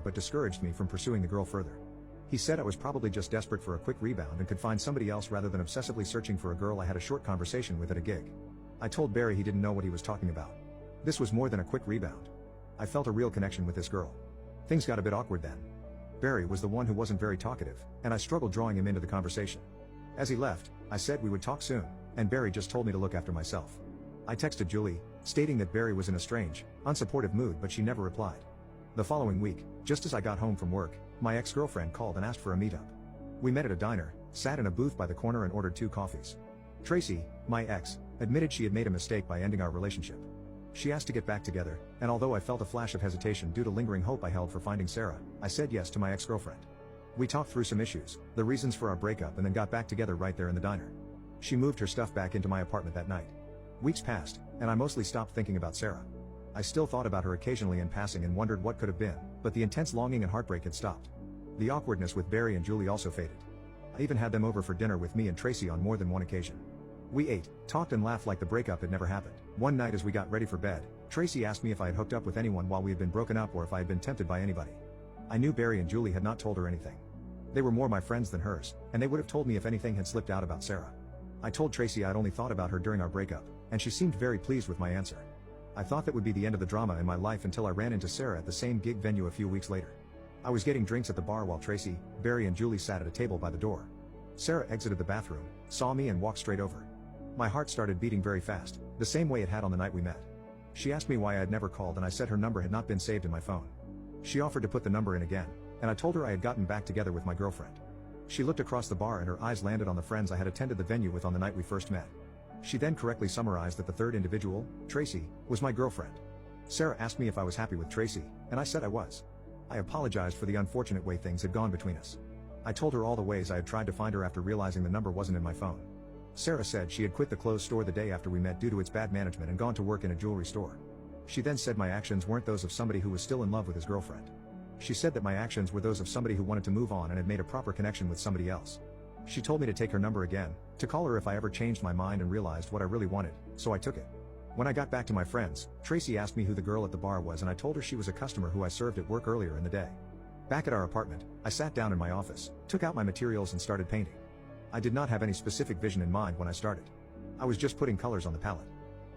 but discouraged me from pursuing the girl further. He said I was probably just desperate for a quick rebound and could find somebody else rather than obsessively searching for a girl I had a short conversation with at a gig. I told Barry he didn't know what he was talking about. This was more than a quick rebound. I felt a real connection with this girl. Things got a bit awkward then. Barry was the one who wasn't very talkative, and I struggled drawing him into the conversation. As he left, I said we would talk soon, and Barry just told me to look after myself. I texted Julie, stating that Barry was in a strange, unsupportive mood, but she never replied. The following week, just as I got home from work, my ex-girlfriend called and asked for a meetup. We met at a diner, sat in a booth by the corner and ordered 2 coffees. Tracy, my ex, admitted she had made a mistake by ending our relationship. She asked to get back together, and although I felt a flash of hesitation due to lingering hope I held for finding Sarah, I said yes to my ex-girlfriend. We talked through some issues, the reasons for our breakup, and then got back together right there in the diner. She moved her stuff back into my apartment that night. Weeks passed, and I mostly stopped thinking about Sarah. I still thought about her occasionally in passing and wondered what could have been, but the intense longing and heartbreak had stopped. The awkwardness with Barry and Julie also faded. I even had them over for dinner with me and Tracy on more than one occasion. We ate, talked and laughed like the breakup had never happened. One night as we got ready for bed, Tracy asked me if I had hooked up with anyone while we had been broken up or if I had been tempted by anybody. I knew Barry and Julie had not told her anything. They were more my friends than hers, and they would have told me if anything had slipped out about Sarah. I told Tracy I'd only thought about her during our breakup, and she seemed very pleased with my answer. I thought that would be the end of the drama in my life until I ran into Sarah at the same gig venue a few weeks later. I was getting drinks at the bar while Tracy, Barry and Julie sat at a table by the door. Sarah exited the bathroom, saw me and walked straight over. My heart started beating very fast, the same way it had on the night we met. She asked me why I had never called and I said her number had not been saved in my phone. She offered to put the number in again, and I told her I had gotten back together with my girlfriend. She looked across the bar and her eyes landed on the friends I had attended the venue with on the night we first met. She then correctly summarized that the third individual, Tracy, was my girlfriend. Sarah asked me if I was happy with Tracy, and I said I was. I apologized for the unfortunate way things had gone between us. I told her all the ways I had tried to find her after realizing the number wasn't in my phone. Sarah said she had quit the clothes store the day after we met due to its bad management and gone to work in a jewelry store. She then said my actions weren't those of somebody who was still in love with his girlfriend. She said that my actions were those of somebody who wanted to move on and had made a proper connection with somebody else. She told me to take her number again, to call her if I ever changed my mind and realized what I really wanted, so I took it. When I got back to my friends, Tracy asked me who the girl at the bar was and I told her she was a customer who I served at work earlier in the day. Back at our apartment, I sat down in my office, took out my materials and started painting. I did not have any specific vision in mind when I started. I was just putting colors on the palette.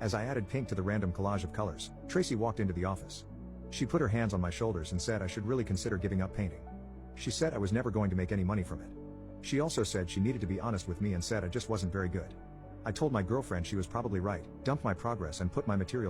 As I added pink to the random collage of colors, Tracy walked into the office. She put her hands on my shoulders and said I should really consider giving up painting. She said I was never going to make any money from it. She also said she needed to be honest with me and said I just wasn't very good. I told my girlfriend she was probably right, dumped my progress and put my materials